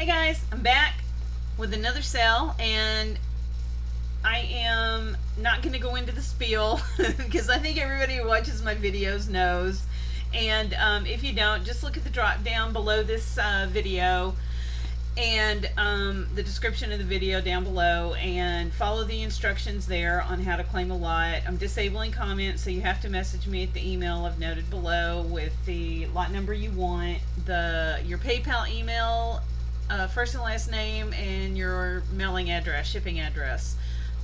Hey guys, I'm back with another sale, and I am not going to go into the spiel because I think everybody who watches my videos knows. And if you don't, just look at the drop down below this video and the description of the video down below, and follow the instructions there on how to claim a lot. I'm disabling comments, so you have to message me at the email I've noted below with the lot number you want, your PayPal email, first and last name, and your mailing address, shipping address.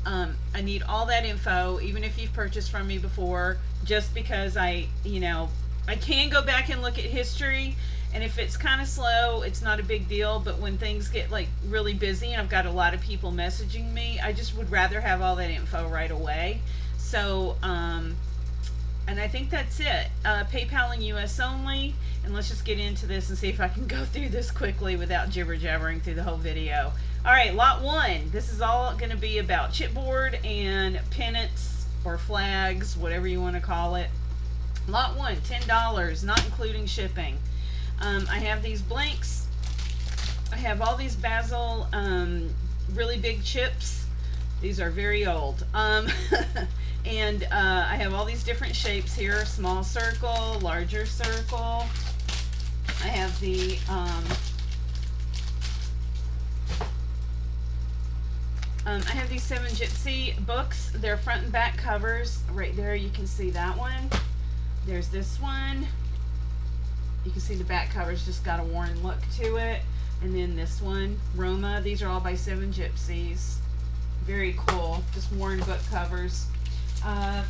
I need all that info, even if you've purchased from me before, just because I can go back and look at history, and if it's kind of slow, it's not a big deal, but when things get like really busy and I've got a lot of people messaging me, I just would rather have all that info right away. So, and I think that's it. PayPal and US only, and let's just get into this and see if I can go through this quickly without jibber-jabbering through the whole video. Alright, lot one. This is all going to be about chipboard and pennants or flags, whatever you want to call it. Lot one, $10, not including shipping. I have these blanks. I have all these basil, really big chips. These are very old. And I have all these different shapes here. Small circle, larger circle. I have the I have these 7 Gypsy books. They're front and back covers. Right there you can see that one. There's this one. You can see the back cover's just got a worn look to it. And then this one, Roma. These are all by 7 Gypsies. Very cool. Just worn book covers. I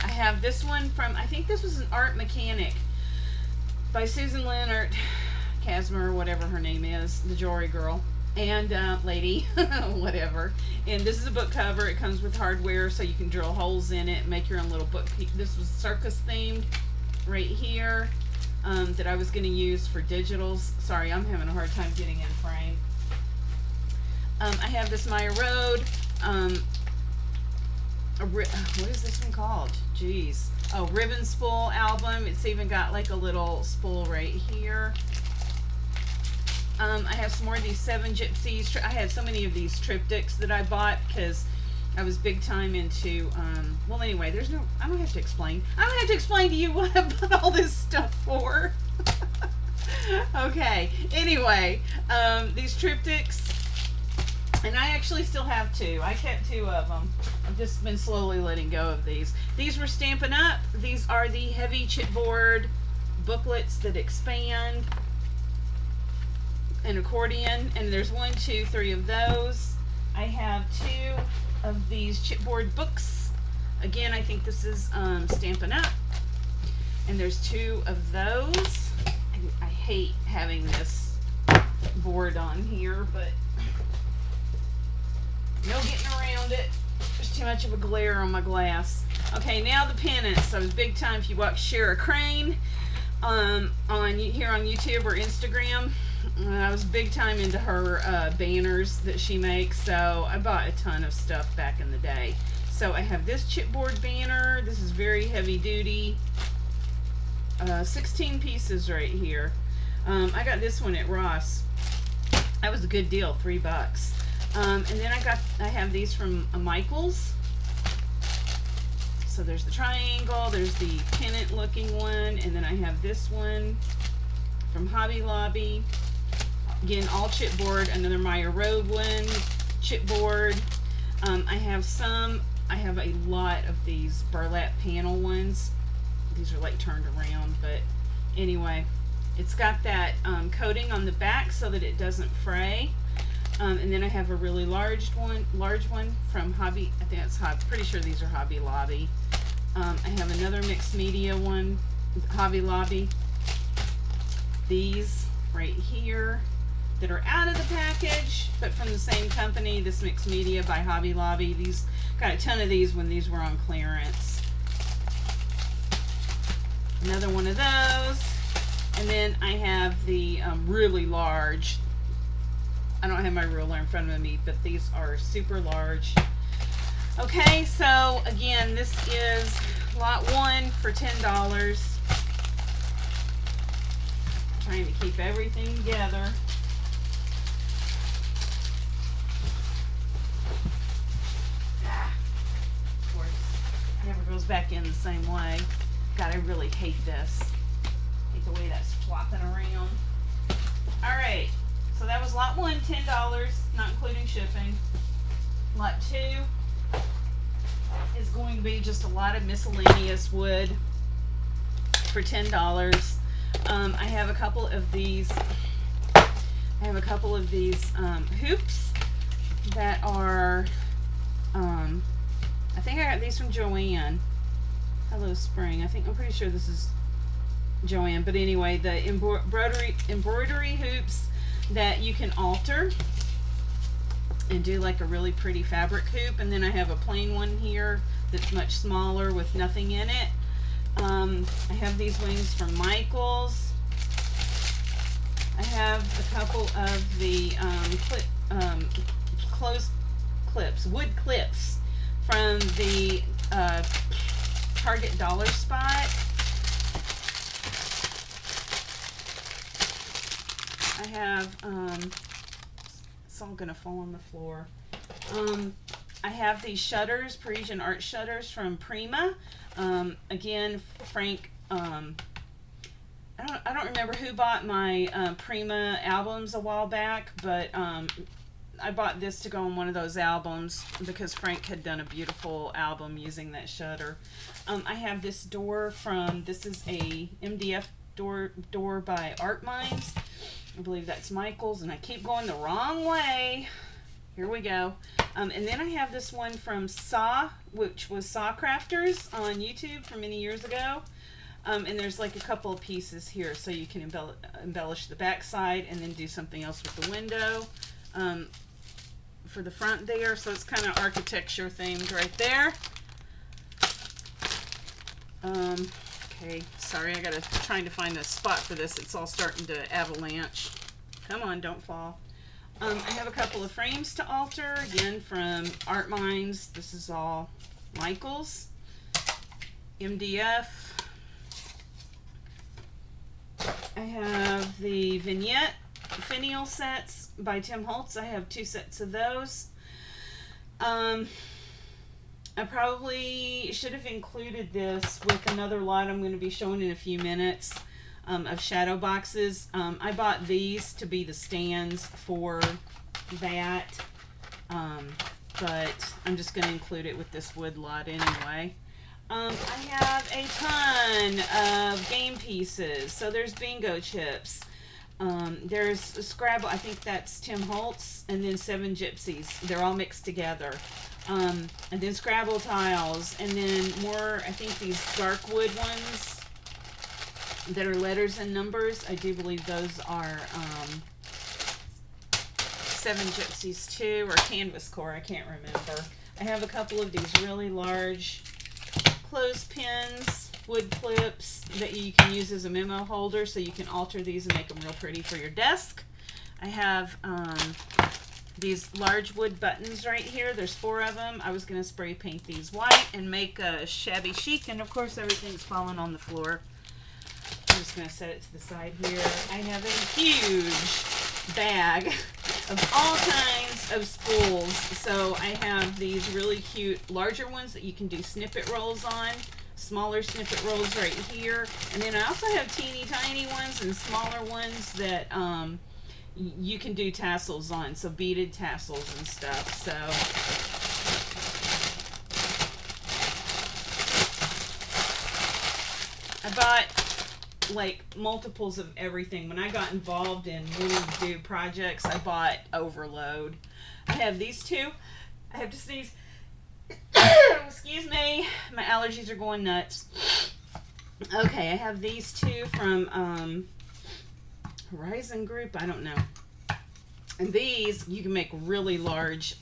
have this one from, I think this was an Art Mechanic by Susan Leonard Casmer, whatever her name is, the jewelry girl. And lady, whatever. And this is a book cover. It comes with hardware, so you can drill holes in it and make your own little book. This was circus themed right here, that I was going to use for digitals. Sorry, I'm having a hard time getting in frame. I have this Maya Road. What is this one called? Jeez. Oh, Ribbon Spool album. It's even got like a little spool right here. I have some more of these 7 Gypsies. I had so many of these triptychs that I bought because I was big time into, well anyway, I don't have to explain. I don't have to explain to you what I bought all this stuff for. Okay, anyway, these triptychs, and I actually still have 2. I kept 2 of them. I've just been slowly letting go of these. These were Stampin' Up. These are the heavy chipboard booklets that expand. An accordion, and there's 1, 2, 3 of those. I have 2 of these chipboard books. Again, I think this is Stampin' Up. And there's 2 of those. And I hate having this board on here, but no getting around it. There's too much of a glare on my glass. Okay, now the pennants. I was big time, if you watch Shara Crane here on YouTube or Instagram. I was big time into her banners that she makes, so I bought a ton of stuff back in the day. So I have this chipboard banner. This is very heavy duty. 16 pieces right here. I got this one at Ross. That was a good deal, $3. And then I have these from Michaels. So there's the triangle, there's the pennant looking one, and then I have this one from Hobby Lobby. Again, all chipboard. Another Maya Road one, chipboard. I have a lot of these burlap panel ones. These are like turned around, but anyway, it's got that coating on the back so that it doesn't fray. And then I have a really large one from Hobby. I think it's pretty sure these are Hobby Lobby. I have another mixed media one, Hobby Lobby. These right here that are out of the package, but from the same company, this mixed media by Hobby Lobby. These got a ton of these when these were on clearance. Another one of those. And then I have the really large, I don't have my ruler in front of me, but these are super large. Okay, so again, this is lot 1 for $10. Trying to keep everything together. goes back in the same way. God, I really hate this. Hate the way that's flopping around. Alright, so that was lot 1, $10, not including shipping. Lot 2 is going to be just a lot of miscellaneous wood for $10. I have a couple of these. Hoops that are. I think I got these from Joanne. Hello Spring. I'm pretty sure this is Joanne. But anyway, the embroidery hoops that you can alter and do like a really pretty fabric hoop. And then I have a plain one here that's much smaller with nothing in it. I have these wings from Michaels. I have a couple of the wood clips from the Target Dollar Spot. I have, it's all gonna fall on the floor. I have these shutters, Parisian art shutters from Prima. Again, Frank, I don't remember who bought my Prima albums a while back, but I bought this to go on one of those albums because Frank had done a beautiful album using that shutter. I have this door this is a MDF door by Art Minds. I believe that's Michael's, and I keep going the wrong way. Here we go. And then I have this one from Saw, which was Saw Crafters on YouTube from many years ago. And there's like a couple of pieces here, so you can embellish the back side and then do something else with the window for the front there. So it's kind of architecture themed right there. Okay, sorry, I gotta trying to find a spot for this. It's all starting to avalanche. Come on, don't fall. I have a couple of frames to alter, again from Art Minds. This is all Michaels, MDF. I have the vignette finial sets by Tim Holtz. I have 2 sets of those. I probably should have included this with another lot I'm going to be showing in a few minutes of shadow boxes. I bought these to be the stands for that, but I'm just going to include it with this wood lot anyway. I have a ton of game pieces. So there's bingo chips. There's a Scrabble, I think that's Tim Holtz, and then 7 Gypsies. They're all mixed together. And then Scrabble tiles, and then more, I think these dark wood ones that are letters and numbers. I do believe those are 7 Gypsies too, or Canvas Core, I can't remember. I have a couple of these really large clothespins, wood clips that you can use as a memo holder, so you can alter these and make them real pretty for your desk. I have these large wood buttons right here. There's 4 of them. I was going to spray paint these white and make a shabby chic, and of course everything's falling on the floor. I'm just going to set it to the side here. I have a huge bag of all kinds of spools. So I have these really cute larger ones that you can do snippet rolls on, smaller snippet rolls right here, and then I also have teeny tiny ones and smaller ones that you can do tassels on, so beaded tassels and stuff. So I bought like multiples of everything. When I got involved in wanting to do projects, I bought overload. I have these 2. I have to sneeze. Excuse me, my allergies are going nuts. Okay, I have these 2 from Horizon Group, I don't know. And these you can make really large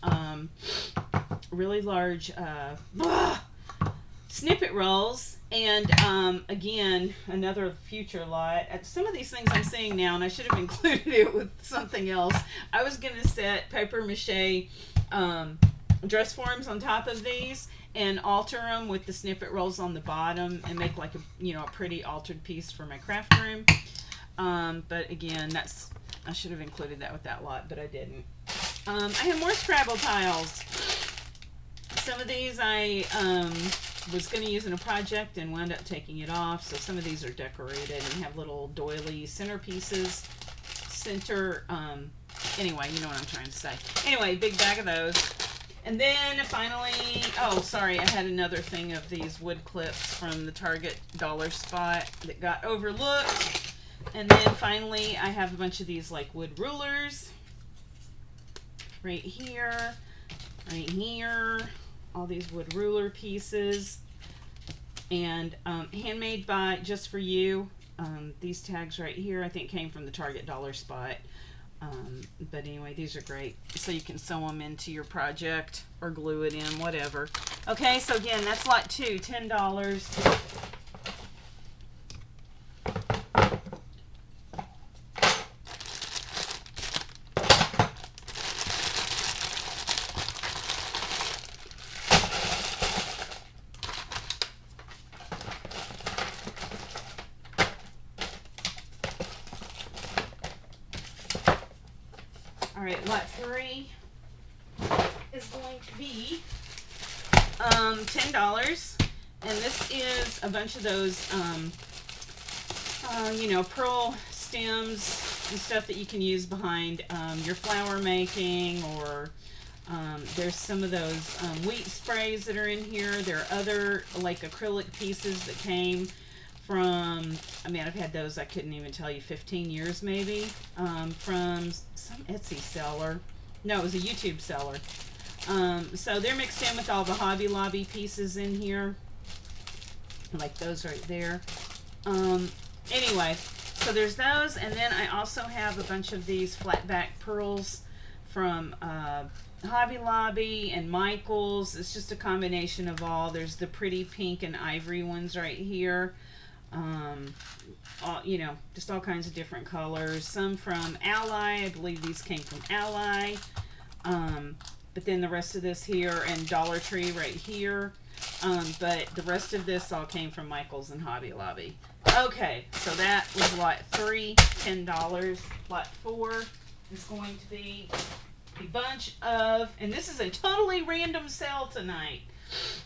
snippet rolls. And again, another future lot. Some of these things I'm seeing now, and I should have included it with something else. I was going to set paper mache dress forms on top of these and alter them with the snippet rolls on the bottom and make like a pretty altered piece for my craft room. But again, I should have included that with that lot, but I didn't. I have more Scrabble tiles. Some of these I was going to use in a project and wound up taking it off. So some of these are decorated and have little doily centerpieces. Anyway, you know what I'm trying to say. Anyway, big bag of those. And then finally, oh, sorry, I had another thing of these wood clips from the Target dollar spot that got overlooked. And then finally, I have a bunch of these like wood rulers. Right here, all these wood ruler pieces. And handmade by Just For You. These tags right here, I think came from the Target dollar spot. But anyway, these are great. So you can sew them into your project or glue it in, whatever. Okay, so again, that's lot 2, $10. All right, lot 3 is going to be $10, and this is a bunch of those, you know, pearl stems and stuff that you can use behind your flower making, or there's some of those wheat sprays that are in here. There are other like acrylic pieces that came from, I mean, I've had those, I couldn't even tell you, 15 years maybe, from some Etsy seller. No, it was a YouTube seller. So they're mixed in with all the Hobby Lobby pieces in here, like those right there. Anyway, so there's those, and then I also have a bunch of these flat back pearls from Hobby Lobby and Michael's. It's just a combination of all. There's the pretty pink and ivory ones right here. You know, just all kinds of different colors. Some from Ally. I believe these came from Ally. But then the rest of this here and Dollar Tree right here. But the rest of this all came from Michael's and Hobby Lobby. Okay, so that was lot 3, $10. Lot 4 is going to be a bunch of, and this is a totally random sale tonight.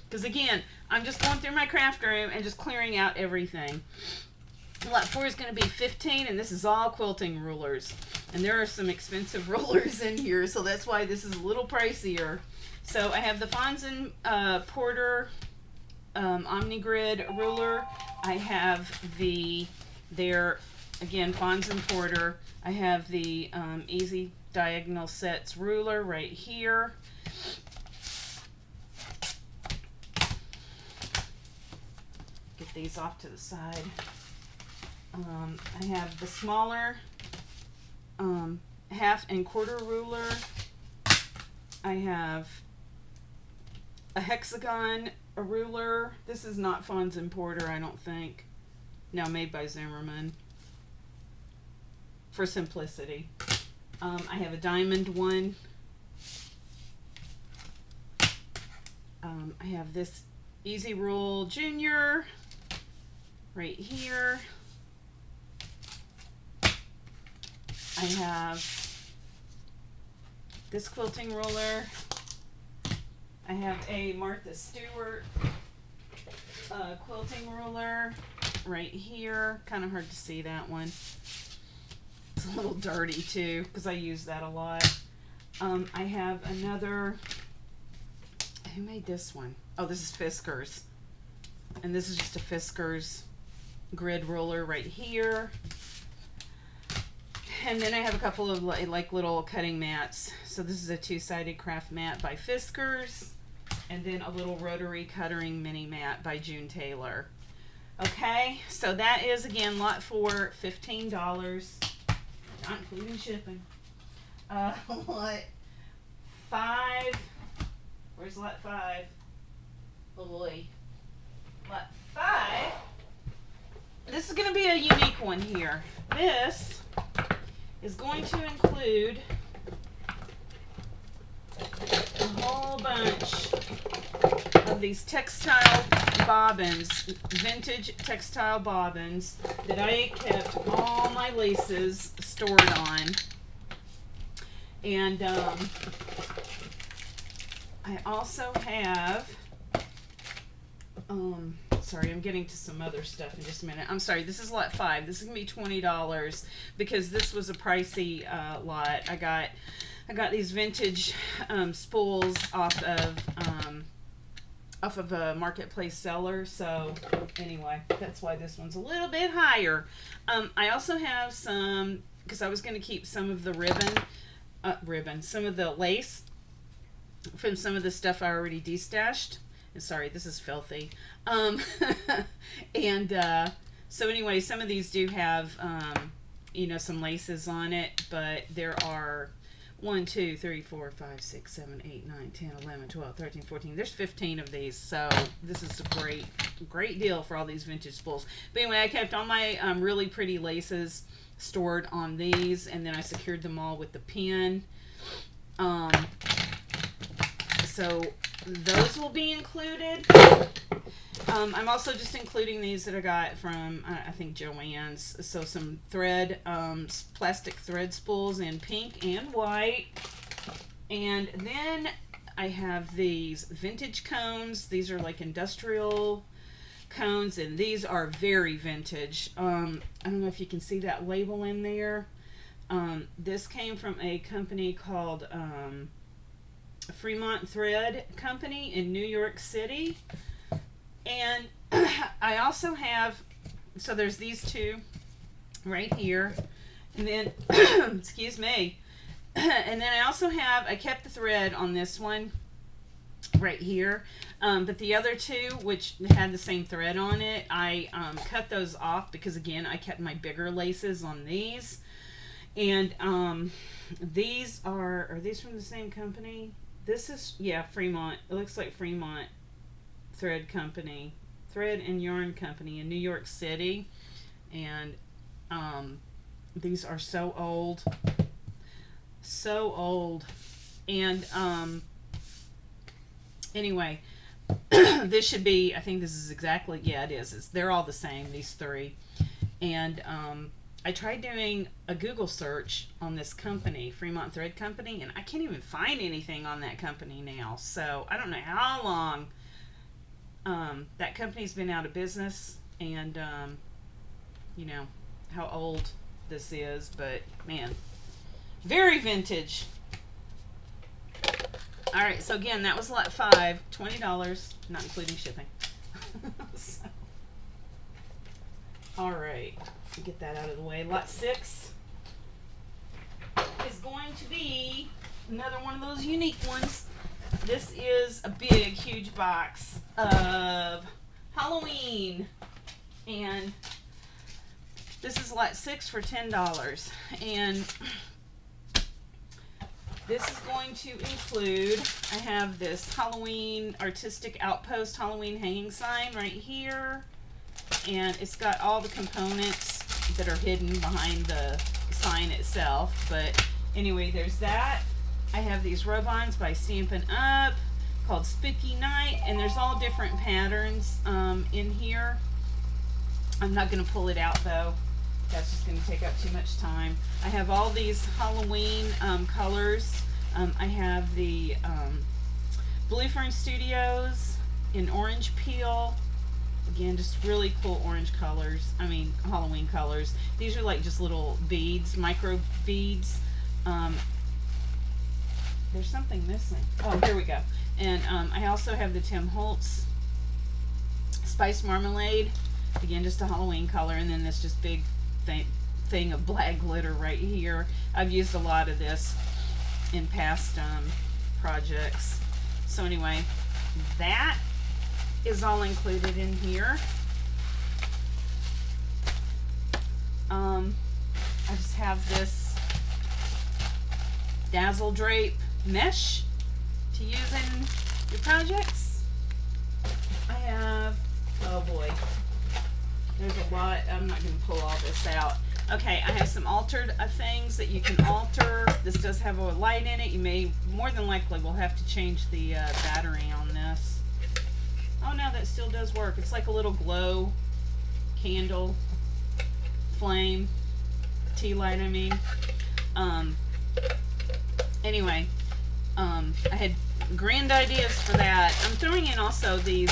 Because again, I'm just going through my craft room and just clearing out everything. Lot 4 is going to be $15, and this is all quilting rulers. And there are some expensive rulers in here, so that's why this is a little pricier. So I have the Fons & Porter OmniGrid ruler. I have again, Fons & Porter. I have the Easy Diagonal Sets ruler right here. Get these off to the side. I have the smaller 1/2 and 1/4 ruler. I have a hexagon ruler. This is not Fons & Porter, I don't think. No, made by Zimmerman. For simplicity. I have a diamond one. I have this Easy Rule Junior right here. I have this quilting ruler. I have a Martha Stewart quilting ruler right here. Kind of hard to see that one. It's a little dirty too because I use that a lot. I have another, who made this one? Oh, this is Fisker's. And this is just a Fisker's grid ruler right here. And then I have a couple of like little cutting mats. So this is a 2-sided craft mat by Fisker's. And then a little rotary cuttering mini mat by June Taylor. Okay, so that is again lot 4, $15. Not including shipping. Lot 5. Where's lot 5? Oh boy. Lot 5. This is going to be a unique one here. This is going to include a whole bunch of these textile bobbins, vintage textile bobbins that I kept all my laces stored on. And I also have Sorry, I'm getting to some other stuff in just a minute. I'm sorry, this is lot 5. This is gonna be $20 because this was a pricey lot. I got these vintage spools off of a marketplace seller. So anyway, that's why this one's a little bit higher. I also have some, because I was going to keep some of the some of the lace from some of the stuff I already destashed. And sorry, this is filthy. And so anyway, some of these do have some laces on it, but there are 1, 2, 3, 4, 5, 6, 7, 8, 9, 10, 11, 12, 13, 14. There's 15 of these, so this is a great deal for all these vintage spools. But anyway, I kept all my really pretty laces stored on these, and then I secured them all with the pin. So those will be included. I'm also just including these that I got from, I think, Joann's. So some thread, plastic thread spools in pink and white. And then I have these vintage cones. These are like industrial cones, and these are very vintage. I don't know if you can see that label in there. This came from a company called Fremont Thread Company in New York City. And I also have, so there's these two right here, and then excuse me, and then I kept the thread on this one right here, but the other two, which had the same thread on it, I cut those off because, again, I kept my bigger laces on these. And these are these from the same company? This is, yeah, Fremont. It looks like Fremont Thread and Yarn Company in New York City. And these are so old. And anyway, this should be, I think this is exactly, yeah, it is. They're all the same, these three. And I tried doing a Google search on this company, Fremont Thread Company, and I can't even find anything on that company now. So I don't know how long that company's been out of business, and how old this is, but man, very vintage. All right, so again, that was lot 5, $20, not including shipping. So, all right, get that out of the way. Lot 6 is going to be another one of those unique ones. This is a big, huge box of Halloween, and this is lot 6 for $10, and this is going to include, I have this Halloween Artistic Outpost Halloween hanging sign right here, and it's got all the components that are hidden behind the sign itself. But anyway, there's that. I have these rub-ons by Stampin' Up called Spooky Night, and there's all different patterns in here. I'm not going to pull it out though. That's just going to take up too much time. I have all these Halloween colors. I have the Blue Fern Studios in orange peel. Again, just really cool orange colors. I mean, Halloween colors. These are like just little beads, micro beads. There's something missing. Oh, here we go. And I also have the Tim Holtz Spice Marmalade. Again, just a Halloween color. And then this just big thing of black glitter right here. I've used a lot of this in past projects. So anyway, that is all included in here. I just have this Dazzle Drape mesh to use in your projects. I have, oh boy, there's a lot. I'm not going to pull all this out. Okay, I have some altered things that you can alter. This does have a light in it. You may, more than likely, will have to change the battery on this. Oh no, that still does work. It's like a little glow candle flame, tea light, I mean. Anyway, I had grand ideas for that. I'm throwing in also these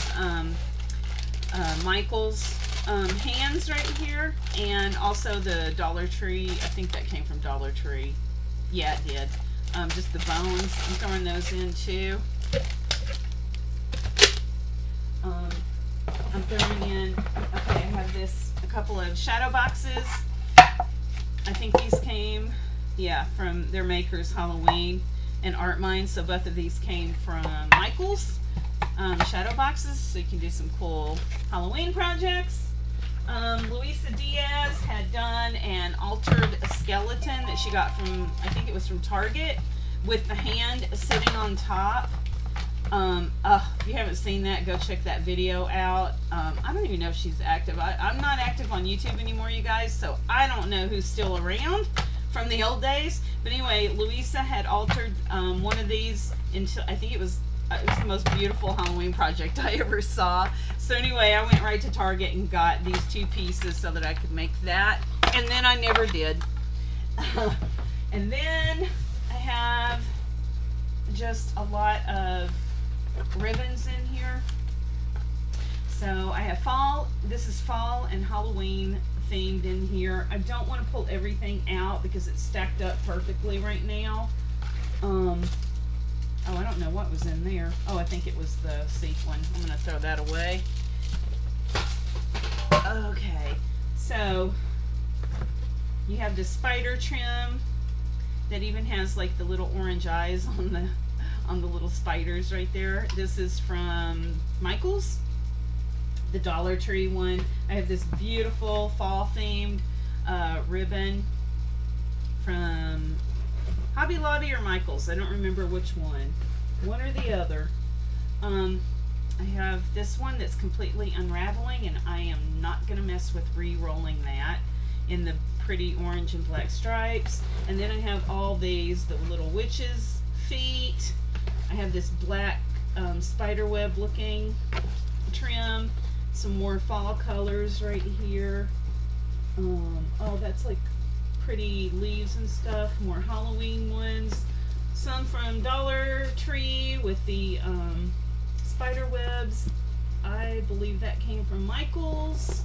Michael's hands right here, and also the Dollar Tree. I think that came from Dollar Tree. Yeah, it did. Just the bones. I'm throwing those in too. I'm throwing in, okay, I have a couple of shadow boxes. I think these came, yeah, from their makers, Halloween and Art Mine. So both of these came from Michael's shadow boxes, so you can do some cool Halloween projects. Luisa Diaz had done and altered a skeleton that she got from, I think it was from Target, with the hand sitting on top. If you haven't seen that, go check that video out. I don't even know if she's active. I'm not active on YouTube anymore, you guys, so I don't know who's still around from the old days. But anyway, Luisa had altered one of these into, I think it was the most beautiful Halloween project I ever saw. So anyway, I went right to Target and got these 2 pieces so that I could make that. And then I never did. And then I have just a lot of ribbons in here. So I have fall, this is fall and Halloween themed in here. I don't want to pull everything out because it's stacked up perfectly right now. Oh, I don't know what was in there. Oh, I think it was the sequin. I'm going to throw that away. Okay, so you have the spider trim that even has like the little orange eyes on the little spiders right there. This is from Michael's, the Dollar Tree one. I have this beautiful fall themed ribbon from Hobby Lobby or Michael's. I don't remember which one or the other. I have this one that's completely unraveling, and I am not going to mess with re-rolling that, in the pretty orange and black stripes. And then I have all these, the little witches feet. I have this black spider web looking trim, some more fall colors right here. Oh, that's like pretty leaves and stuff, more Halloween ones. Some from Dollar Tree with the spider webs. I believe that came from Michael's.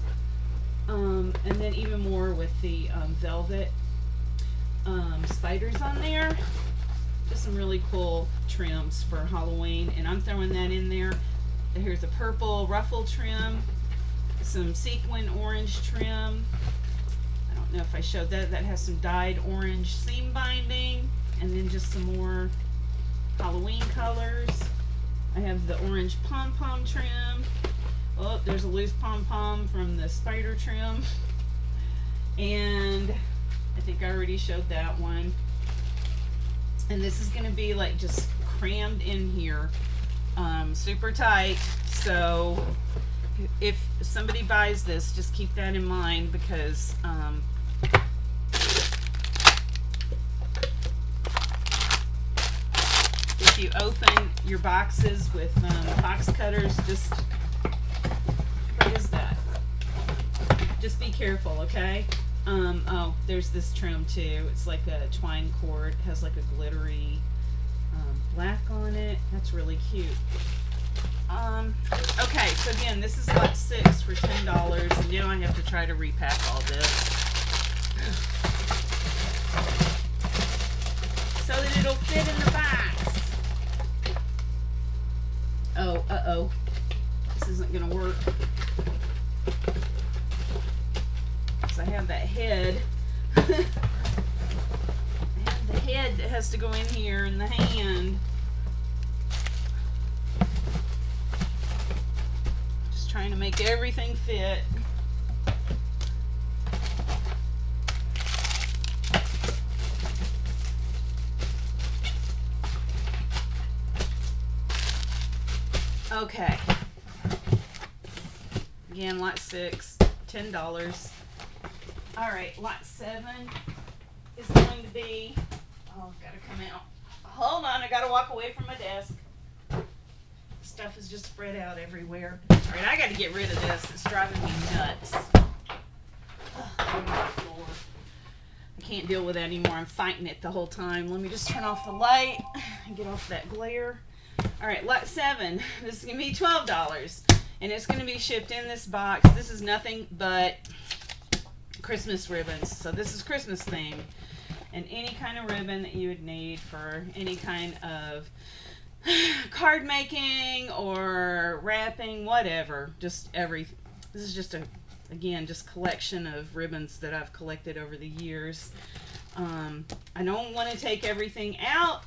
And then even more with the velvet spiders on there. Just some really cool trims for Halloween, and I'm throwing that in there. Here's a purple ruffle trim, some sequin orange trim. I don't know if I showed that. That has some dyed orange seam binding, and then just some more Halloween colors. I have the orange pom-pom trim. Oh, there's a loose pom-pom from the spider trim. And I think I already showed that one. And this is going to be like just crammed in here, super tight. So if somebody buys this, just keep that in mind, because if you open your boxes with box cutters, just, what is that? Just be careful, okay? Oh, there's this trim too. It's like a twine cord. It has like a glittery black on it. That's really cute. Okay, so again, this is lot 6 for $10, and now I have to try to repack all this so that it'll fit in the box. Oh, uh-oh. This isn't gonna work. I have that head. I have the head that has to go in here, and the hand. Just trying to make everything fit. Okay. Again, lot 6, $10. All right, lot 7 is going to be, oh, gotta come out. Hold on, I gotta walk away from my desk. Stuff is just spread out everywhere. All right, I gotta get rid of this. It's driving me nuts. On the floor. I can't deal with that anymore. I'm fighting it the whole time. Let me just turn off the light and get off that glare. All right, lot 7. This is gonna be $12. and it's going to be shipped in this box. This is nothing but Christmas ribbons. So this is Christmas themed, and any kind of ribbon that you would need for any kind of card making or wrapping, whatever. Just this is just again, just collection of ribbons that I've collected over the years. I don't want to take everything out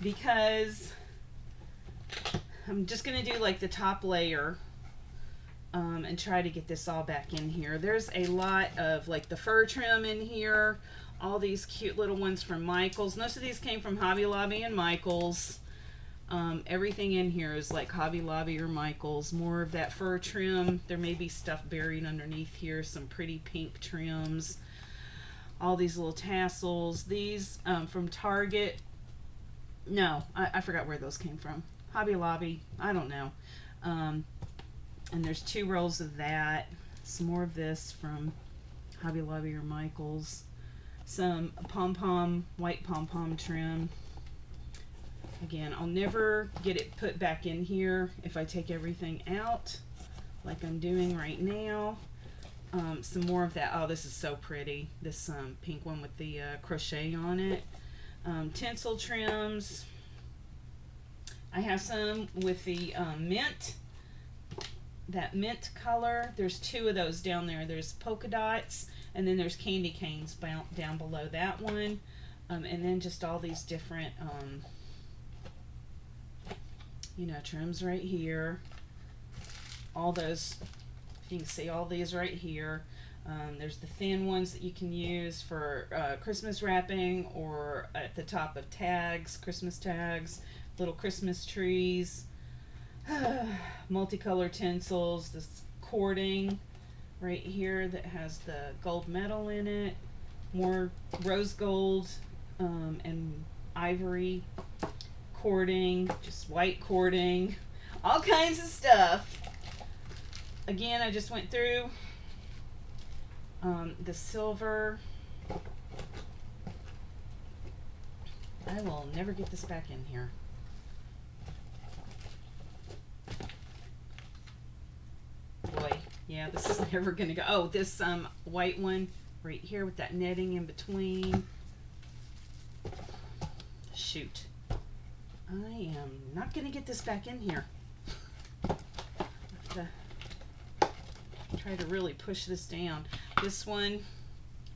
because I'm just going to do like the top layer and try to get this all back in here. There's a lot of like the fur trim in here, all these cute little ones from Michaels. Most of these came from Hobby Lobby and Michaels. Everything in here is like Hobby Lobby or Michaels. More of that fur trim. There may be stuff buried underneath here. Some pretty pink trims. All these little tassels. These from Target. No, I forgot where those came from. Hobby Lobby. I don't know. And there's 2 rolls of that. Some more of this from Hobby Lobby or Michaels. Some pom-pom, white pom-pom trim. Again, I'll never get it put back in here if I take everything out like I'm doing right now. Some more of that. Oh, this is so pretty. This pink one with the crochet on it. Tinsel trims. I have some with the mint. That mint color. There's 2 of those down there. There's polka dots, and then there's candy canes down below that one. And then just all these different you know, trims right here. All those, you can see all these right here. There's the thin ones that you can use for Christmas wrapping or at the top of tags, Christmas tags, little Christmas trees, multicolor tinsels, this cording right here that has the gold metal in it, more rose gold and ivory cording, just white cording, all kinds of stuff. Again, I just went through the silver. I will never get this back in here. Boy, yeah, this is never gonna go. Oh, this white one right here with that netting in between. Shoot. I am not going to get this back in here. I have to try to really push this down. This one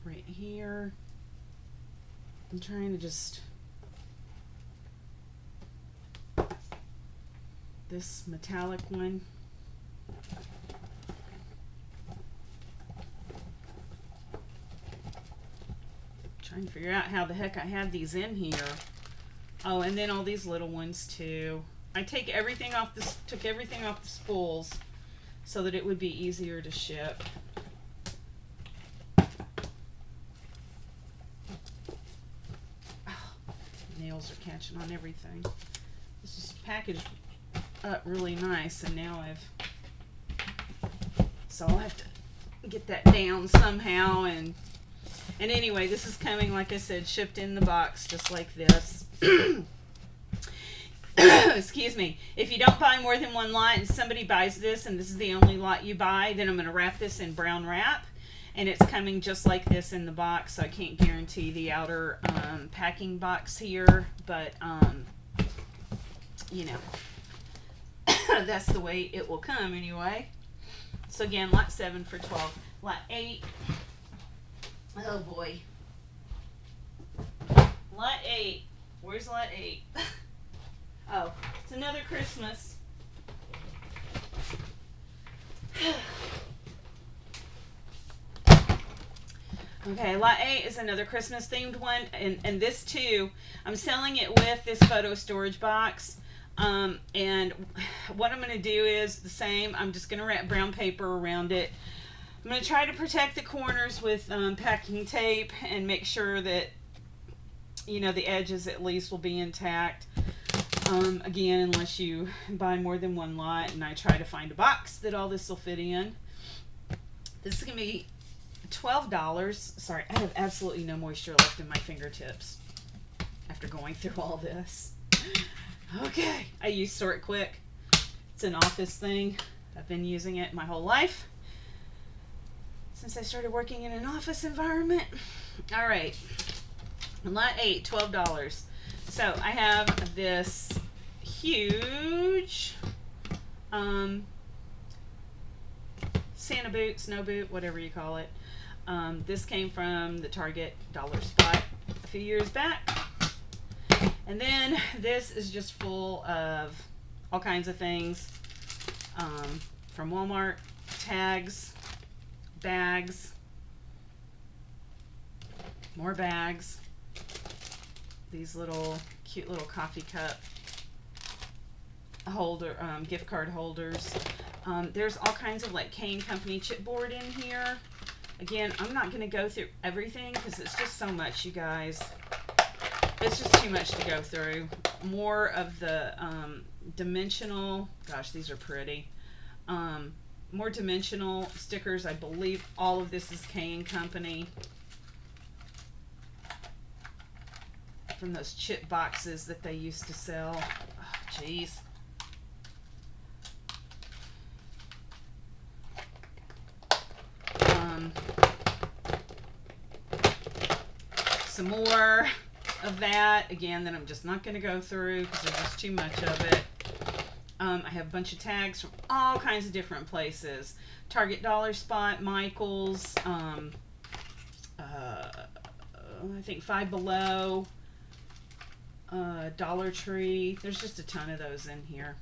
right here, I'm trying to just, this metallic one. Trying to figure out how the heck I had these in here. Oh, and then all these little ones too. I took everything off the spools so that it would be easier to ship. Oh, nails are catching on everything. This is packaged up really nice, and now so I'll have to get that down somehow. And anyway, this is coming, like I said, shipped in the box just like this. Excuse me. If you don't buy more than one lot and somebody buys this and this is the only lot you buy, then I'm going to wrap this in brown wrap, and it's coming just like this in the box. So I can't guarantee the outer packing box here, but you know, that's the way it will come anyway. So again, lot 7 for $12. Lot 8. Oh boy. Lot 8. Where's lot 8? Oh, it's another Christmas. Okay, lot 8 is another Christmas themed one, and this too, I'm selling it with this photo storage box. And what I'm going to do is the same. I'm just going to wrap brown paper around it. I'm going to try to protect the corners with packing tape and make sure that, you know, the edges at least will be intact. Again, unless you buy more than one lot, and I try to find a box that all this will fit in. This is going to be $12. Sorry, I have absolutely no moisture left in my fingertips after going through all this. Okay, I use Sort Quick. It's an office thing. I've been using it my whole life since I started working in an office environment. All right, lot 8, $12. So I have this huge Santa boot, snow boot, whatever you call it. This came from the Target dollar spot a few years back. And then this is just full of all kinds of things from Walmart, tags, bags, more bags, these little cute little coffee cup holder, gift card holders. There's all kinds of like Kane Company chipboard in here. Again, I'm not going to go through everything because it's just so much, you guys. It's just too much to go through. More of the dimensional, gosh, these are pretty. More dimensional stickers. I believe all of this is Kane Company. From those chip boxes that they used to sell. Oh, jeez. Some more of that, again, that I'm just not going to go through because there's just too much of it. I have a bunch of tags from all kinds of different places. Target dollar spot, Michael's, I think Five Below, Dollar Tree. There's just a ton of those in here.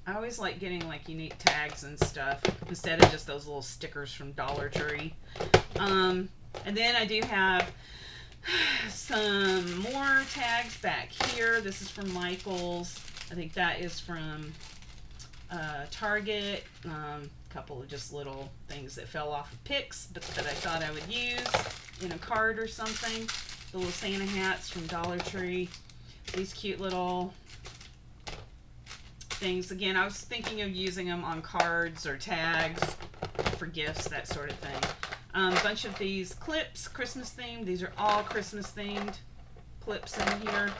I always like getting like unique tags and stuff instead of just those little stickers from Dollar Tree. And then I do have some more tags back here. This is from Michael's. I think that is from Target. A couple of just little things that fell off of picks, but that I thought I would use in a card or something. The little Santa hats from Dollar Tree. These cute little things. Again, I was thinking of using them on cards or tags for gifts, that sort of thing. A bunch of these clips, Christmas themed. These are all Christmas themed clips in here.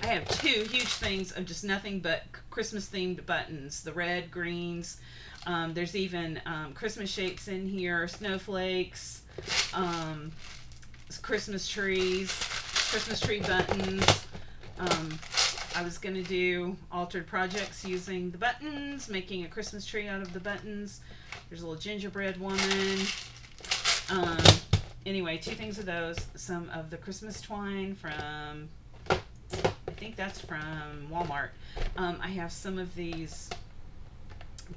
I have two huge things of just nothing but Christmas themed buttons. The red, greens. There's even Christmas shapes in here, snowflakes, Christmas trees, Christmas tree buttons. I was going to do altered projects using the buttons, making a Christmas tree out of the buttons. There's a little gingerbread woman. Anyway, two things of those. Some of the Christmas twine from, I think that's from Walmart. I have some of these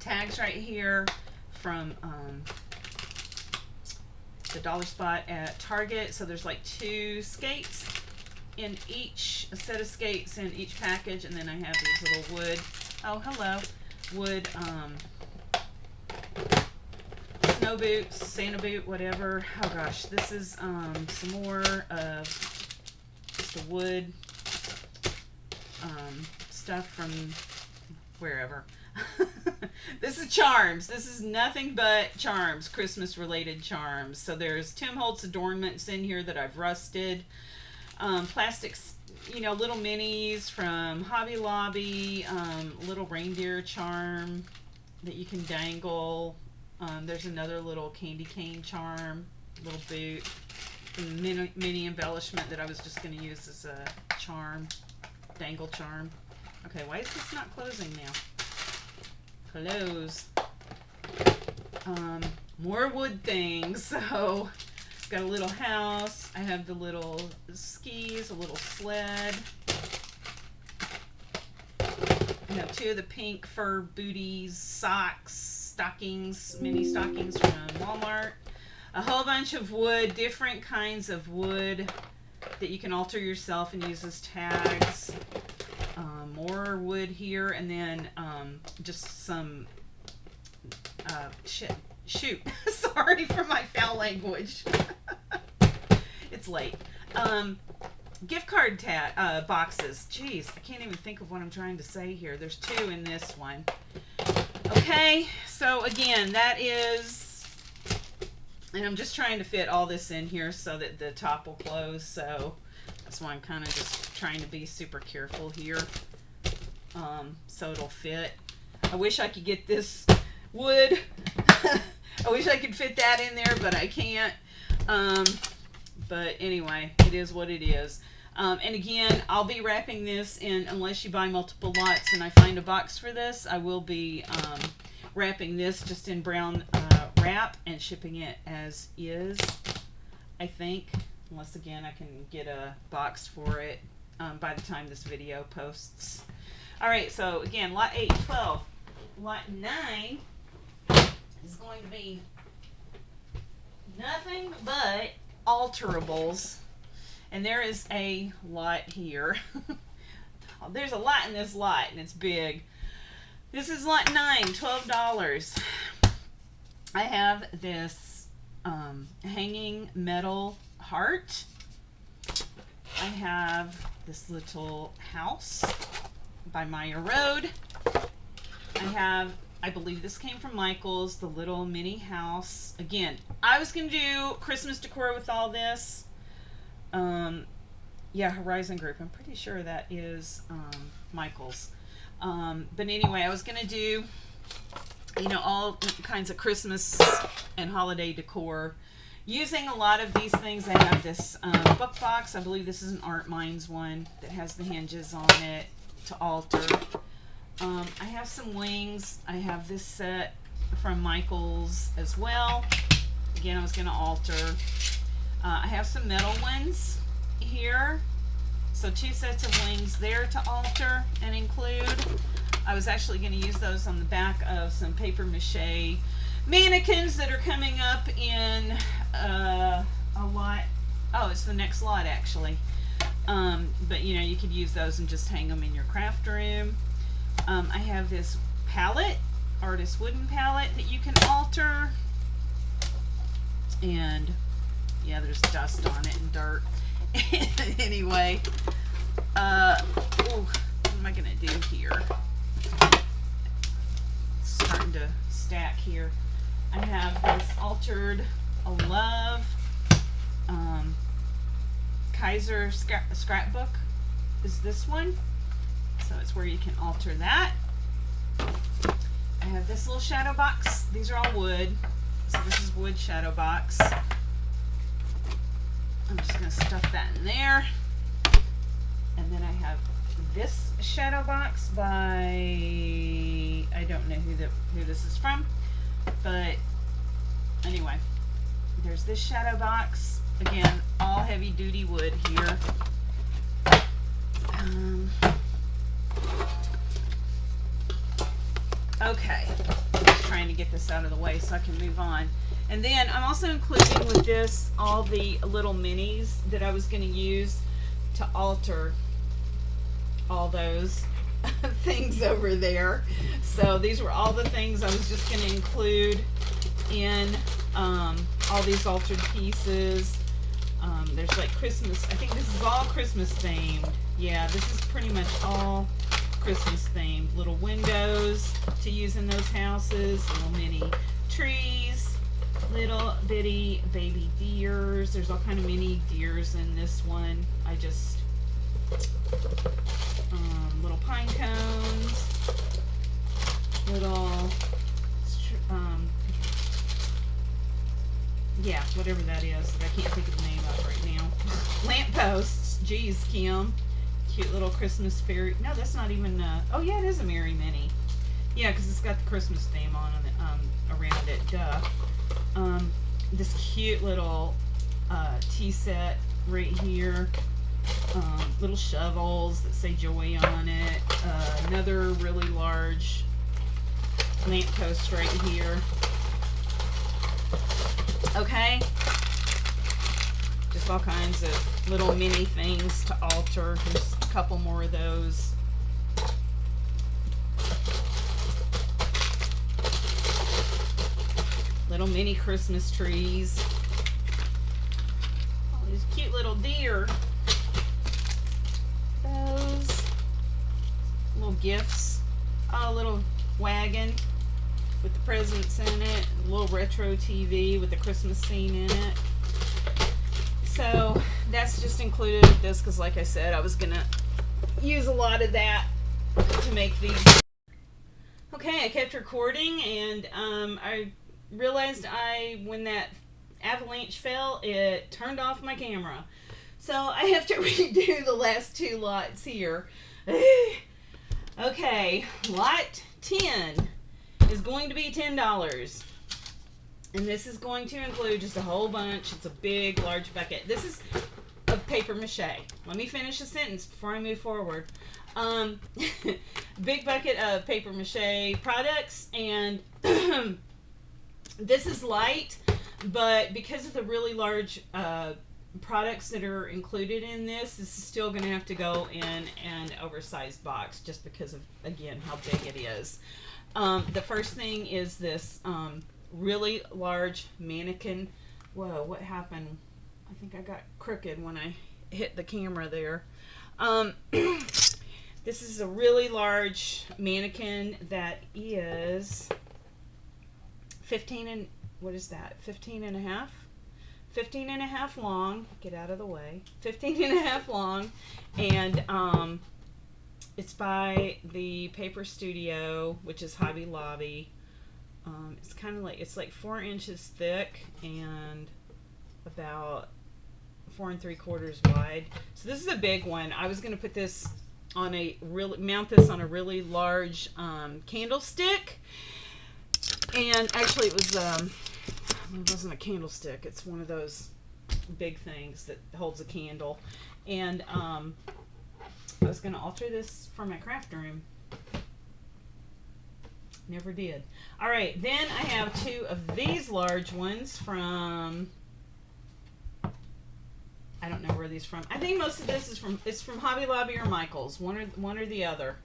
tags right here from the dollar spot at Target. So there's like 2 skates in each, a set of skates in each package, and then I have these little wood, oh hello, wood snow boots, Santa boot, whatever. Oh gosh, this is some more of just the wood stuff from wherever. This is charms. This is nothing but charms, Christmas related charms. So there's Tim Holtz adornments in here that I've rusted. Plastics, you know, little minis from Hobby Lobby, little reindeer charm that you can dangle. There's another little candy cane charm, little boot, and mini embellishment that I was just going to use as a charm, dangle charm. Okay, why is this not closing now? Close. More wood things. So got a little house. I have the little skis, a little sled. I have 2 of the pink fur booties, socks, stockings, mini stockings from Walmart. A whole bunch of wood, different kinds of wood that you can alter yourself and use as tags. More wood here, and then just some shoot. Sorry for my foul language. It's late. Gift card boxes. Jeez, I can't even think of what I'm trying to say here. There's 2 in this one. Okay, so again, that is, and I'm just trying to fit all this in here so that the top will close. So that's why I'm kind of just trying to be super careful here. so it'll fit. I wish I could get this wood. I wish I could fit that in there, but I can't. But anyway, it is what it is. And again, I'll be wrapping this in, unless you buy multiple lots and I find a box for this, I will be wrapping this just in brown wrap and shipping it as is, I think. Unless, again, I can get a box for it by the time this video posts. All right, so again, lot 8 and 12. Lot 9 is going to be nothing but alterables. And there is a lot here. There's a lot in this lot, and it's big. This is lot 9, $12. I have this hanging metal heart. I have this little house by Meyer Road. I have, I believe this came from Michael's, the little mini house. Again, I was going to do Christmas decor with all this. Yeah, Horizon Group. I'm pretty sure that is Michael's. But anyway, I was going to do, you know, all kinds of Christmas and holiday decor using a lot of these things. I have this book box. I believe this is an Art Minds one that has the hinges on it to alter. I have some wings. I have this set from Michael's as well. Again, I was going to alter. I have some metal ones here. So 2 sets of wings there to alter and include. I was actually going to use those on the back of some paper mache mannequins that are coming up in a lot. Oh, it's the next lot actually. But you know, you could use those and just hang them in your craft room. I have this palette, artist wooden palette that you can alter. And yeah, there's dust on it and dirt. Anyway, what am I gonna do here? It's starting to stack here. I have this altered love Kaiser scrapbook is this one, so it's where you can alter that. I have this little shadow box. These are all wood, so this is wood shadow box. I'm just going to stuff that in there. And then I have this shadow box by, I don't know who this is from, but anyway, there's this shadow box. Again, all heavy duty wood here. Okay, just trying to get this out of the way so I can move on. And then I'm also including with this all the little minis that I was going to use to alter all those things over there. So these were all the things I was just going to include in all these altered pieces. There's like Christmas. I think this is all Christmas themed. Yeah, this is pretty much all Christmas themed. Little windows to use in those houses, little mini trees, little bitty baby deers. There's all kind of mini deers in this one. I just little pine cones, little yeah, whatever that is that I can't think of the name of right now. Lamp posts. Geez, Kim. Cute little Christmas fairy. No, that's not even oh yeah, it is a Merry Mini. Yeah, because it's got the Christmas theme on it, around it. Duh. This cute little tea set right here. Little shovels that say joy on it. Another really large lamp post right here. Okay. Just all kinds of little mini things to alter. There's a couple more of those. Little mini Christmas trees. All these cute little deer. Those little gifts. Oh, a little wagon with the presents in it. A little retro TV with the Christmas scene in it. So that's just included with this because, like I said, I was gonna use a lot of that to make these. Okay, I kept recording, and I realized when that avalanche fell, it turned off my camera. So I have to redo the last two lots here. Okay, lot 10 is going to be $10. And this is going to include just a whole bunch. It's a big, large bucket. This is of paper mache. Let me finish the sentence before I move forward. Big bucket of paper mache products, and this is light, but because of the really large products that are included in this is still going to have to go in an oversized box just because of, again, how big it is. The first thing is this really large mannequin. Whoa, what happened? I think I got crooked when I hit the camera there. This is a really large mannequin that is 15 and a half? 15 and a half long. Get out of the way. 15 and a half long, and it's by the Paper Studio, which is Hobby Lobby. It's kind of like, it's like 4 inches thick and about 4 3/4 wide. So this is a big one. I was going to put this on mount this on a really large candlestick, and actually it wasn't a candlestick. It's one of those big things that holds a candle, and I was going to alter this for my craft room. Never did. All right, then I have 2 of these large ones from, I don't know where these from. I think most of this is from Hobby Lobby or Michael's, one or the other.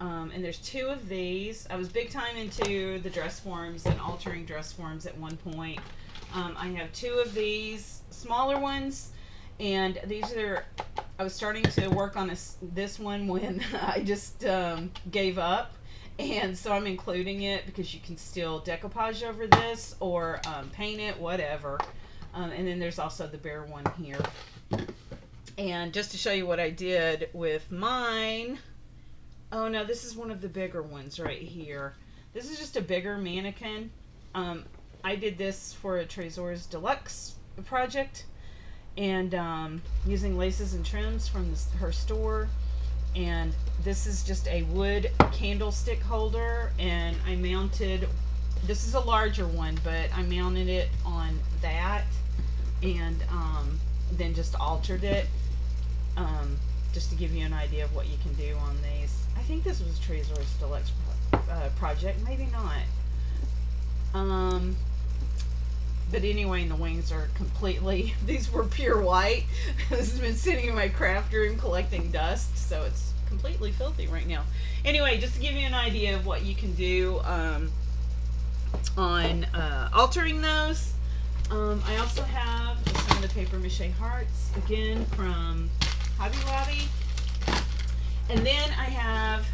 And there's 2 of these. I was big time into the dress forms and altering dress forms at one point. I have 2 of these smaller ones, and these are, I was starting to work on this one when I just gave up. And so I'm including it because you can still decoupage over this or paint it, whatever. And then there's also the bare one here. And just to show you what I did with mine, oh no, this is one of the bigger ones right here. This is just a bigger mannequin. I did this for a Tresor's Deluxe project, and using laces and trims from her store. And this is just a wood candlestick holder, and I mounted, this is a larger one, but I mounted it on that, and then just altered it, just to give you an idea of what you can do on these. I think this was a Tresor's Deluxe project, maybe not. But anyway, and the wings are completely, these were pure white. This has been sitting in my craft room collecting dust, so it's completely filthy right now. Anyway, just to give you an idea of what you can do on altering those. I also have some of the paper mache hearts, again from Hobby Lobby. And then I have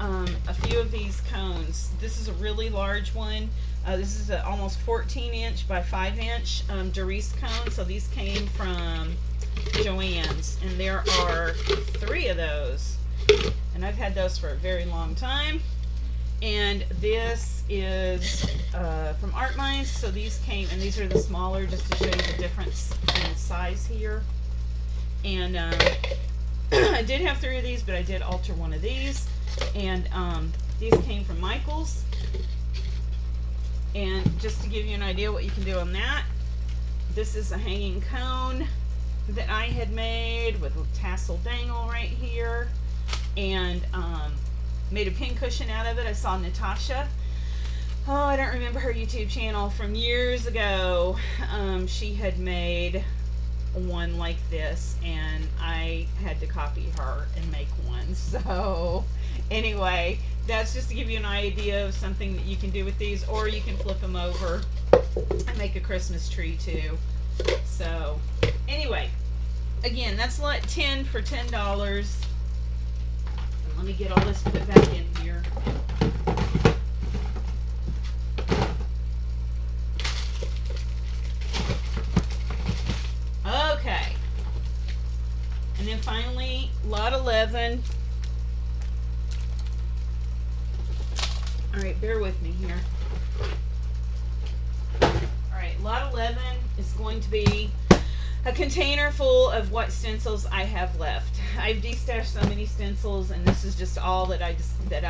a few of these cones. This is a really large one. This is an almost 14 inch by 5 inch Doris cone. So these came from Joann's, and there are 3 of those. And I've had those for a very long time. And this is from Art Minds. So these came, and these are the smaller, just to show you the difference in size here. And I did have 3 of these, but I did alter one of these. And these came from Michael's. And just to give you an idea what you can do on that, this is a hanging cone that I had made with a tassel dangle right here, and made a pin cushion out of it. I saw Natasha, oh, I don't remember her YouTube channel, from years ago. She had made one like this, and I had to copy her and make one. So anyway, that's just to give you an idea of something that you can do with these, or you can flip them over and make a Christmas tree too. So anyway, again, that's lot 10 for $10. And let me get all this put back in here. Okay. And then finally, lot 11. All right, bear with me here. All right, lot 11 is going to be a container full of what stencils I have left. I've destashed so many stencils, and this is just all that I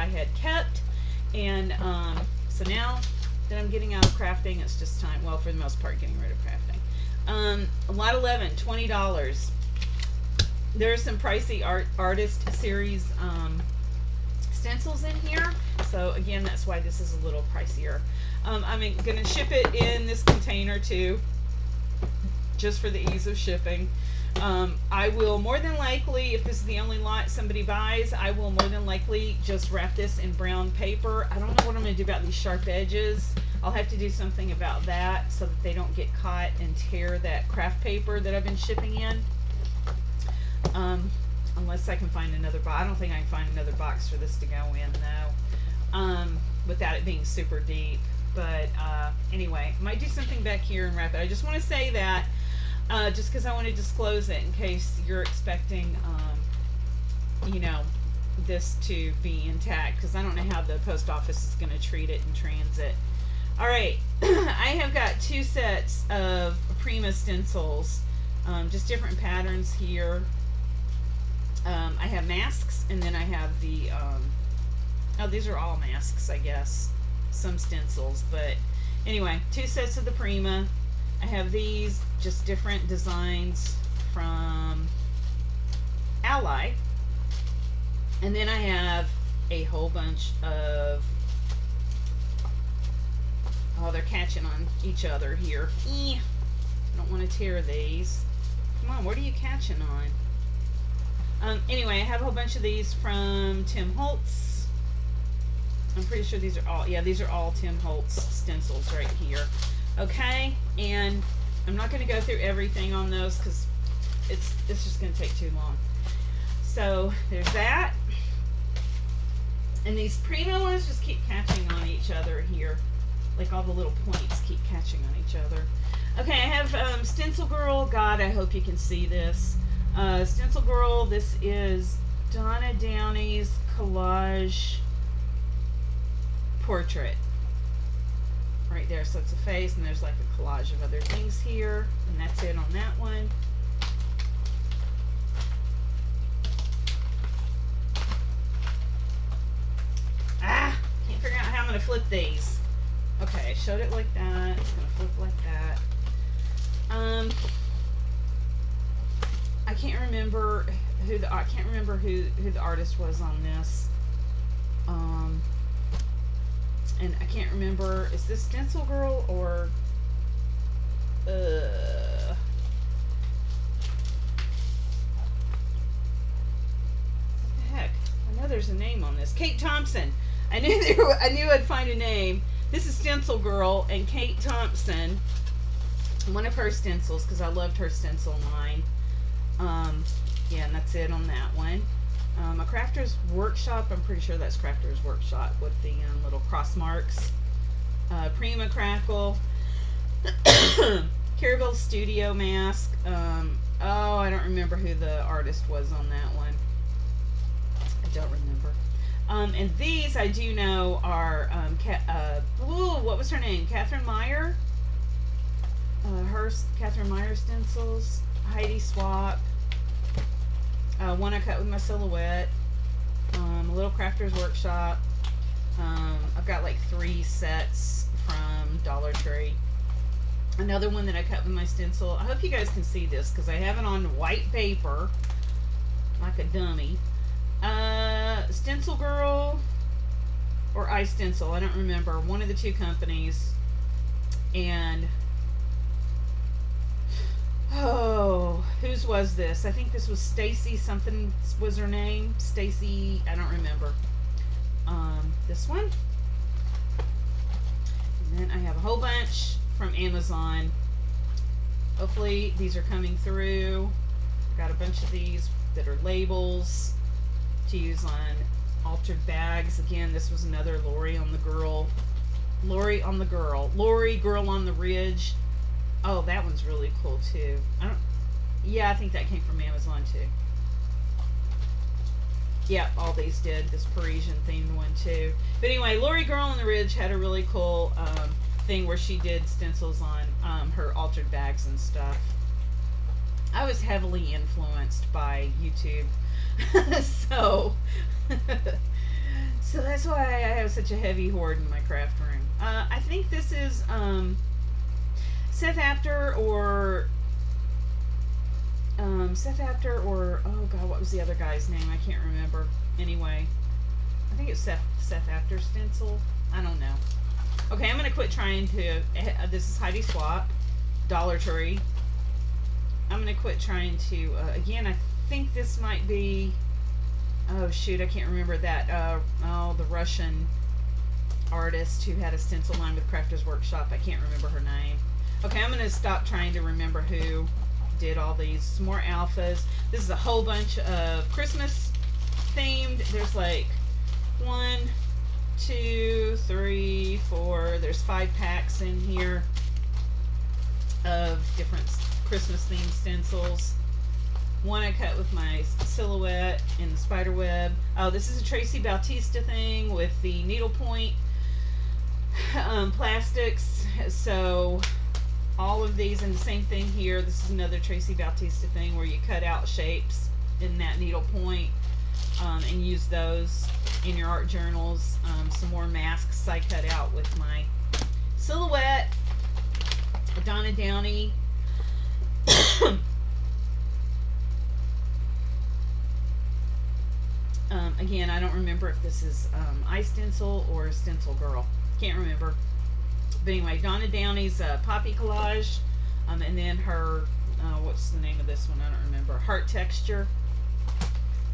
had kept. And so now that I'm getting out of crafting, it's just time. Well, for the most part, getting rid of crafting. Lot 11, $20. There's some pricey artist series stencils in here. So again, that's why this is a little pricier. I'm going to ship it in this container too, just for the ease of shipping. I will more than likely, if this is the only lot somebody buys, I will more than likely just wrap this in brown paper. I don't know what I'm going to do about these sharp edges. I'll have to do something about that so that they don't get caught and tear that craft paper that I've been shipping in. Unless I can find another box. I don't think I can find another box for this to go in though, without it being super deep. But anyway, I might do something back here and wrap it. I just want to say that just because I want to disclose it in case you're expecting, you know, this to be intact, because I don't know how the post office is going to treat it in transit. All right, I have got 2 sets of Prima stencils, just different patterns here. I have masks, and then I have the, oh, these are all masks, I guess. Some stencils, but anyway, 2 sets of the Prima. I have these, just different designs from Ally. And then I have a whole bunch of, oh, they're catching on each other here. I don't want to tear these. Come on, what are you catching on? Anyway, I have a whole bunch of these from Tim Holtz. I'm pretty sure these are all, yeah, these are all Tim Holtz stencils right here. Okay, and I'm not going to go through everything on those because it's just going to take too long. So there's that. And these Prima ones just keep catching on each other here. Like all the little points keep catching on each other. Okay, I have Stencil Girl. God, I hope you can see this. Stencil Girl, this is Donna Downey's collage portrait. Right there, so it's a face, and there's like a collage of other things here, and that's it on that one. Can't figure out how I'm going to flip these. Okay, I showed it like that. It's going to flip like that. I can't remember who the artist was on this. And I can't remember, is this Stencil Girl or what the heck? I know there's a name on this. Kate Thompson. I knew I'd find a name. This is Stencil Girl and Kate Thompson. One of her stencils, because I loved her stencil line. Yeah, and that's it on that one. A Crafter's Workshop, I'm pretty sure that's Crafter's Workshop with the little cross marks. Prima Crackle. Carabelle Studio Mask. Oh, I don't remember who the artist was on that one. I don't remember. And these I do know are, what was her name? Catherine Meyer? Catherine Meyer stencils. Heidi Swap. One I cut with my silhouette. A little Crafter's Workshop. I've got like 3 sets from Dollar Tree. Another one that I cut with my stencil. I hope you guys can see this because I have it on white paper like a dummy. Stencil Girl or iStencil, I don't remember. One of the 2 companies. And oh, whose was this? I think this was Stacy something was her name. Stacy, I don't remember. This one. And then I have a whole bunch from Amazon. Hopefully these are coming through. Got a bunch of these that are labels to use on altered bags. Again, this was another Lori on the Girl. Lori on the Girl. Lori Girl on the Ridge. Oh, that one's really cool too. Yeah, I think that came from Amazon too. Yep, all these did. This Parisian themed one too. But anyway, Lori Girl on the Ridge had a really cool thing where she did stencils on her altered bags and stuff. I was heavily influenced by YouTube. so so that's why I have such a heavy hoard in my craft room. I think this is Seth Apter or oh god, what was the other guy's name? I can't remember. Anyway, I think it's Seth Apter stencil. I don't know. Okay, I'm gonna quit trying to. This is Heidi Swap, Dollar Tree. I'm gonna quit trying to. Again, I think this might be. Oh shoot, I can't remember that. The Russian artist who had a stencil line with Crafters Workshop. I can't remember her name. Okay, I'm gonna stop trying to remember who did all these. Some more alphas. This is a whole bunch of Christmas themed. There's like 1, 2, 3, 4. There's 5 packs in here of different Christmas themed stencils. One I cut with my silhouette in the spider web. Oh, this is a Tracy Bautista thing with the needlepoint plastics. So all of these, and the same thing here. This is another Tracy Bautista thing where you cut out shapes in that needlepoint and use those in your art journals. Some more masks I cut out with my silhouette. Donna Downey. Again, I don't remember if this is iStencil or Stencil Girl. Can't remember. But anyway, Donna Downey's Poppy Collage. And then her, what's the name of this one? I don't remember. Heart Texture.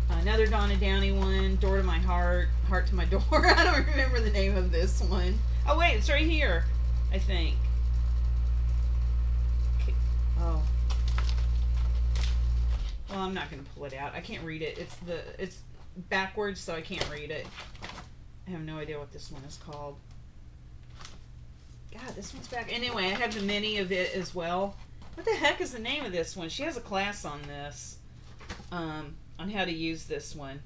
Another Donna Downey one. Door to My Heart. Heart to My Door. I don't remember the name of this one. Oh, wait. It's right here, I think. Okay. Oh. Well, I'm not going to pull it out. I can't read it. It's backwards, so I can't read it. I have no idea what this one is called. God, this one's back. Anyway, I have the mini of it as well. What the heck is the name of this one? She has a class on this. On how to use this one.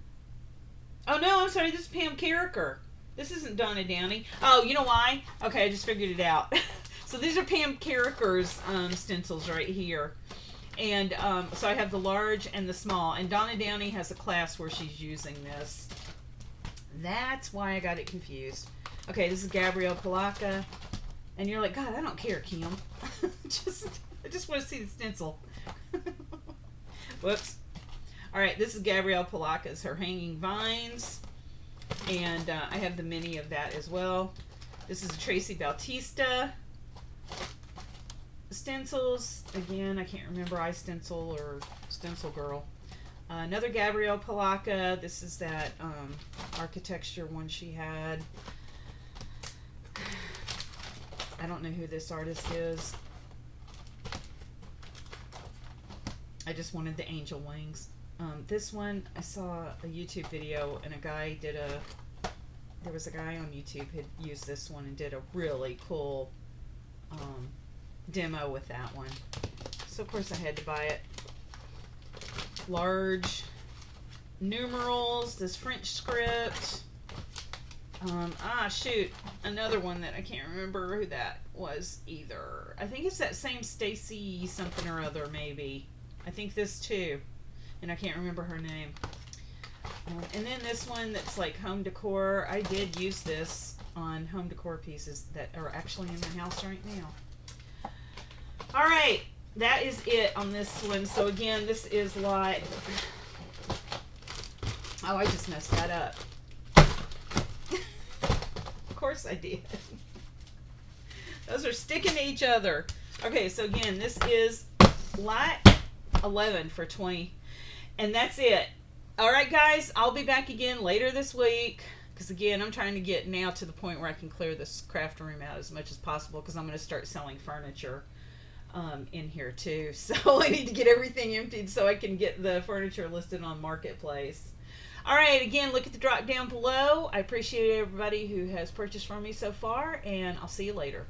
Oh, no, I'm sorry. This is Pam Carricker. This isn't Donna Downey. Oh, you know why? Okay, I just figured it out. So these are Pam Carricker's stencils right here. And so I have the large and the small. And Donna Downey has a class where she's using this. That's why I got it confused. Okay, this is Gabrielle Polacca. And you're like, God, I don't care, Kim. I just want to see the stencil. Whoops. All right, this is Gabrielle Polacca's Her Hanging Vines. And I have the mini of that as well. This is Tracy Bautista stencils. Again, I can't remember iStencil or Stencil Girl. Another Gabrielle Polacca. This is that architecture one she had. I don't know who this artist is. I just wanted the angel wings. This one, I saw a YouTube video and a guy did there was a guy on YouTube who used this one and did a really cool demo with that one. So of course I had to buy it. Large numerals, this French script. Shoot, another one that I can't remember who that was either. I think it's that same Stacy something or other, maybe. I think this too, and I can't remember her name. And then this one that's like home decor. I did use this on home decor pieces that are actually in my house right now. All right, that is it on this one. So again, this is lot. Oh, I just messed that up. Of course I did. Those are sticking to each other. Okay, so again, this is lot 11 for 20. And that's it. All right, guys, I'll be back again later this week. Because, again, I'm trying to get now to the point where I can clear this craft room out as much as possible. Because I'm going to start selling furniture in here, too. So I need to get everything emptied so I can get the furniture listed on Marketplace. All right, again, look at the drop down below. I appreciate everybody who has purchased from me so far, and I'll see you later.